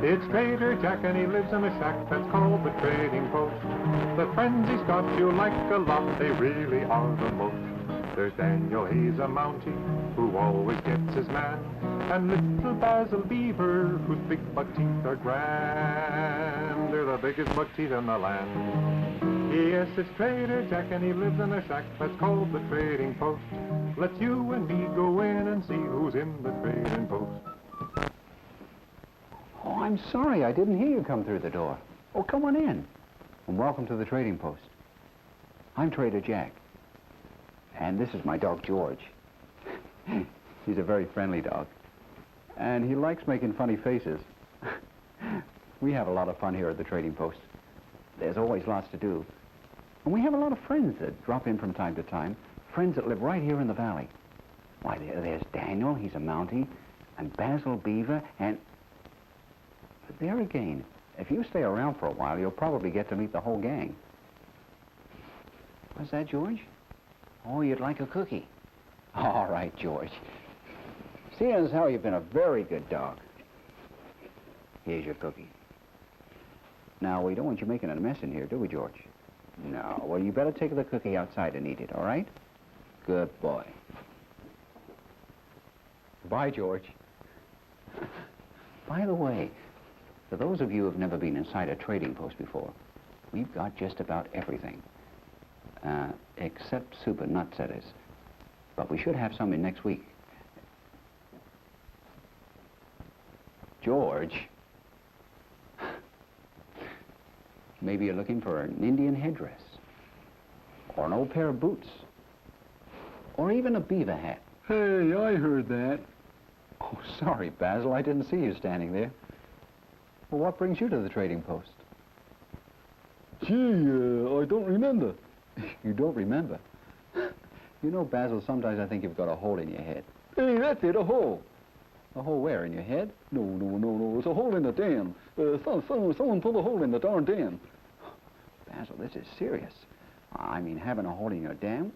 It's Trader Jack and he lives in a shack that's called the Trading Post. The friends he's got you'll like a lot, they really are the most. There's Daniel, he's a Mountie, who always gets his man, and little Basil Beaver, whose big buck teeth are grand. They're the biggest buck teeth in the land. Yes, it's Trader Jack and he lives in a shack that's called the Trading Post. Let's you and me go in and see who's in the Trading Post. Oh, I'm sorry, I didn't hear you come through the door. Oh, come on in. And welcome to the Trading Post. I'm Trader Jack. And this is my dog, George. He's a very friendly dog. And he likes making funny faces. We have a lot of fun here at the Trading Post. There's always lots to do. And we have a lot of friends that drop in from time to time. Friends that live right here in the valley. Why, there's Daniel, he's a Mountie, and Basil Beaver, and... But there again, if you stay around for a while, you'll probably get to meet the whole gang. What's that, George? Oh, you'd like a cookie? All right, George. Seeing as how you've been a very good dog, here's your cookie. Now, we don't want you making a mess in here, do we, George? No. Well, you better take the cookie outside and eat it, all right? Good boy. Bye, George. By the way, for those of you who've never been inside a trading post before, we've got just about everything. Except super nut setters. But we should have some in next week. George. Maybe you're looking for an Indian headdress. Or an old pair of boots. Or even a beaver hat. Hey, I heard that. Oh, sorry, Basil. I didn't see you standing there. Well, what brings you to the Trading Post? Gee, I don't remember. You don't remember? You know, Basil, sometimes I think you've got a hole in your head. Hey, that's it, a hole. A hole where, in your head? No. It's a hole in the dam. Someone pulled a hole in the darn dam. Basil, this is serious. I mean, having a hole in your dam?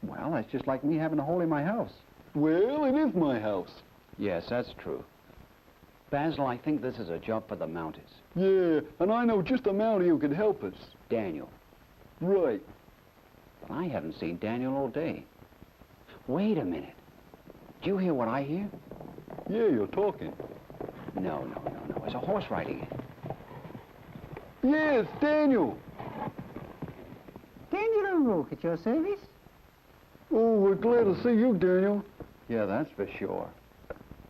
Well, that's just like me having a hole in my house. Well, it is my house. Yes, that's true. Basil, I think this is a job for the Mounties. Yeah, and I know just a Mountie who could help us. Daniel. Right. But I haven't seen Daniel all day. Wait a minute. Do you hear what I hear? Yeah, you're talking. No. It's a horse riding it. Yeah, it's Daniel. Daniel O'Rourke at your service? Oh, we're glad to see you, Daniel. Yeah, that's for sure.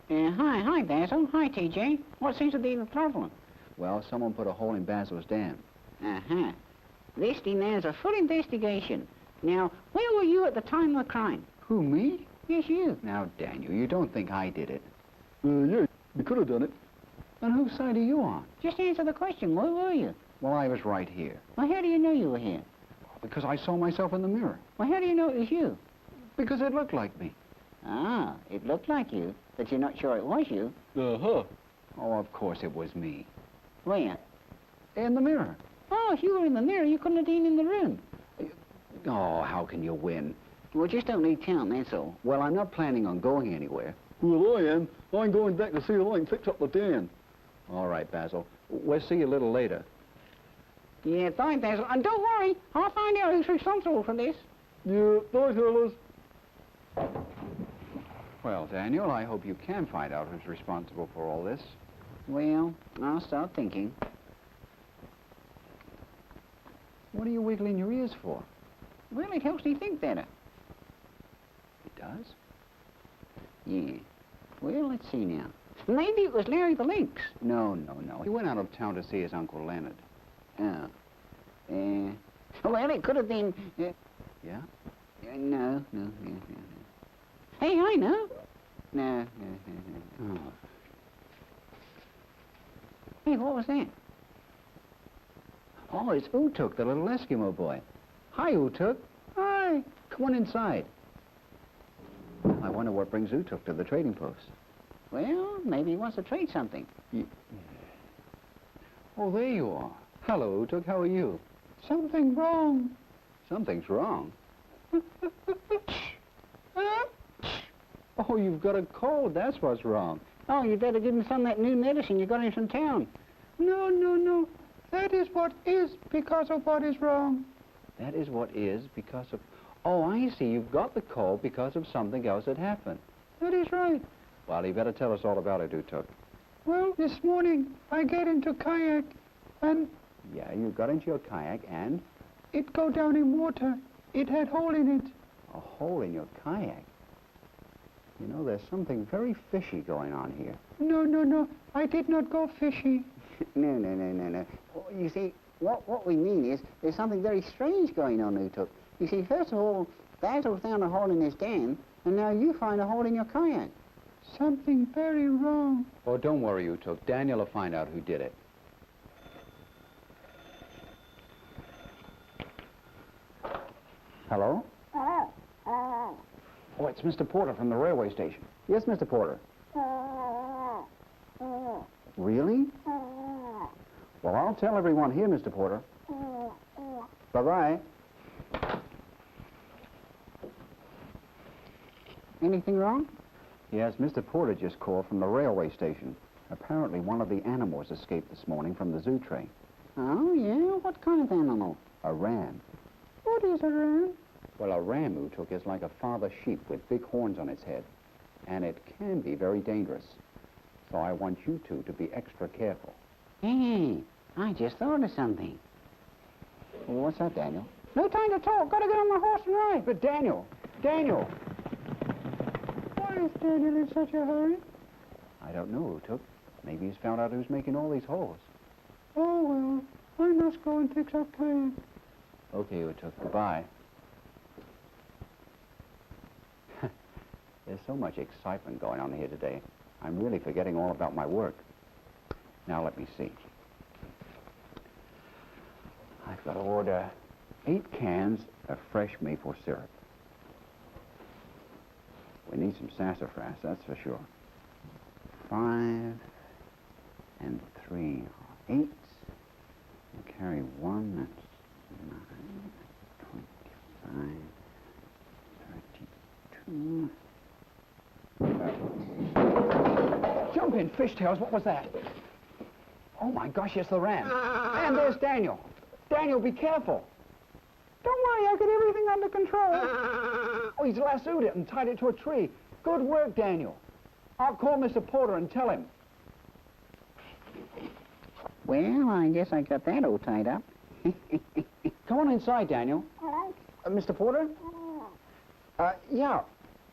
Hi, Basil. Hi, TJ. What seems to be the problem? Well, someone put a hole in Basil's dam. Uh-huh. This demands a full investigation. Now, where were you at the time of the crime? Who, me? Yes, you. Now, Daniel, you don't think I did it. Yeah, you could have done it. And whose side are you on? Just answer the question. Where were you? Well, I was right here. Well, how do you know you were here? Because I saw myself in the mirror. Well, how do you know it was you? Because it looked like me. Ah, it looked like you, but you're not sure it was you. Uh-huh. Oh, of course it was me. Where? In the mirror. Oh, if you were in the mirror, you couldn't have been in the room. Oh, how can you win? Well, just don't leave town, that's all. Well, I'm not planning on going anywhere. Well, I am. I'm going back to see if I can fix up the dam. All right, Basil. We'll see you a little later. Yeah, fine, Basil. And don't worry, I'll find out who's responsible for this. Yeah, bye, fellas. Well, Daniel, I hope you can find out who's responsible for all this. Well, I'll start thinking. What are you wiggling your ears for? Well, it helps me think better. It does? Yeah. Well, let's see now. Maybe it was Larry the Lynx. No. He went out of town to see his Uncle Leonard. Oh. Well, it could have been... Yeah? No. Hey, I know. No. Oh. Hey, what was that? Oh, it's Utuk, the little Eskimo boy. Hi, Utuk. Hi. Come on inside. I wonder what brings Utuk to the trading post. Well, maybe he wants to trade something. Oh, there you are. Hello, Utuk. How are you? Something wrong. Something's wrong? Oh, you've got a cold. That's what's wrong. Oh, you better give him some of that new medicine you got in from town. No, no, no. That is what is because of what is wrong. That is what is because of... Oh, I see. You've got the cold because of something else that happened. That is right. Well, you better tell us all about it, Utuk. Well, this morning I get into kayak and... Yeah, you got into your kayak and... It go down in water. It had hole in it. A hole in your kayak? You know, there's something very fishy going on here. No, no, no. I did not go fishy. No. Well, you see, what we mean is there's something very strange going on, Utuk. You see, first of all, Basil found a hole in his dam, and now you find a hole in your kayak. Something very wrong. Oh, don't worry, Utuk. Daniel will find out who did it. Hello? Oh, it's Mr. Porter from the railway station. Yes, Mr. Porter. Really? Well, I'll tell everyone here, Mr. Porter. Bye-bye. Anything wrong? Yes, Mr. Porter just called from the railway station. Apparently one of the animals escaped this morning from the zoo train. Oh, yeah? What kind of animal? A ram. What is a ram? Well, a ram, Utuk, is like a father sheep with big horns on its head. And it can be very dangerous. So I want you two to be extra careful. Hey, I just thought of something. Well, what's that, Daniel? No time to talk. Gotta get on my horse and ride. But Daniel! Daniel! Why is Daniel in such a hurry? I don't know, Utuk. Maybe he's found out who's making all these holes. Oh, well, I must go and fix up kayak. Okay, Utuk. Goodbye. There's so much excitement going on here today. I'm really forgetting all about my work. Now, let me see. I've got to order 8 cans of fresh maple syrup. We need some sassafras, that's for sure. 5 and 3 are 8. We'll carry 1, that's 9, 25, 32. Jump in, fishtails, what was that? Oh my gosh, it's the ram. And there's Daniel. Daniel, be careful. Don't worry, I've got everything under control. Oh, he's lassoed it and tied it to a tree. Good work, Daniel. I'll call Mr. Porter and tell him. Well, I guess I got that all tied up. Come on inside, Daniel. Mr. Porter? Yeah.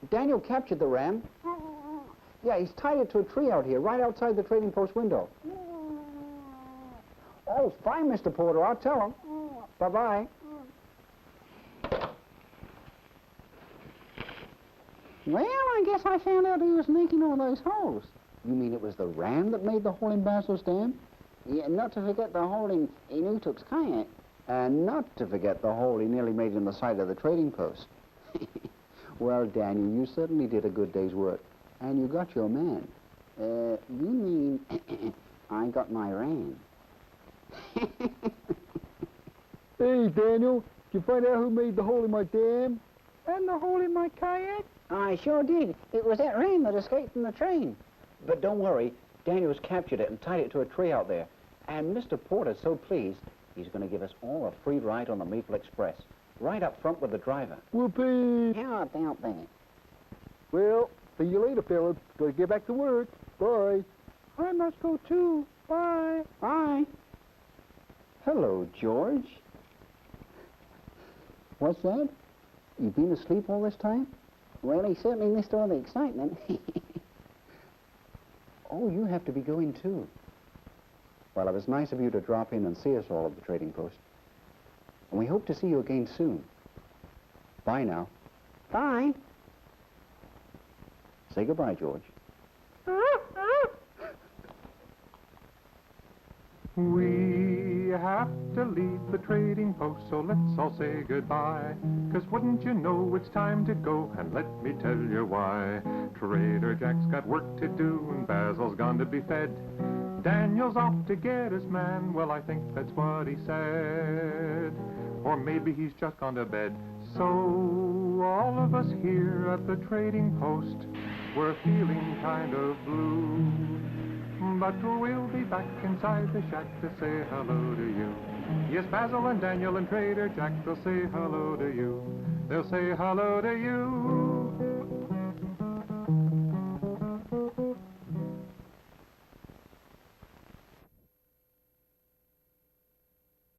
Daniel captured the ram. Yeah, he's tied it to a tree out here, right outside the trading post window. Oh, fine, Mr. Porter. I'll tell him. Bye-bye. Well, I guess I found out who was making all those holes. You mean it was the ram that made the hole in Basil's dam? Yeah, not to forget the hole in Utuk's kayak. And not to forget the hole he nearly made in the side of the trading post. Well, Daniel, you certainly did a good day's work. And you got your man. You mean I got my ram? Hey, Daniel, did you find out who made the hole in my dam? And the hole in my kayak? I sure did. It was that ram that escaped from the train. But don't worry, Daniel's captured it and tied it to a tree out there. And Mr. Porter's so pleased, he's going to give us all a free ride on the Maple Express, right up front with the driver. Whoopee! How about that? Well, see you later, fellas. Gotta get back to work. Bye. I must go too. Bye. Bye. Hello, George. What's that? You've been asleep all this time? Well, he certainly missed all the excitement. Oh, you have to be going too. Well, it was nice of you to drop in and see us all at the trading post. And we hope to see you again soon. Bye now. Bye. Say goodbye, George. We have to leave the trading post, so let's all say goodbye. 'Cause wouldn't you know it's time to go, and let me tell you why. Trader Jack's got work to do, and Basil's gone to be fed. Daniel's off to get his man, well, I think that's what he said. Or maybe he's just gone to bed. So all of us here at the trading post we're feeling kind of blue. But we'll be back inside the shack to say hello to you. Yes, Basil and Daniel and Trader Jack, they'll say hello to you. They'll say hello to you.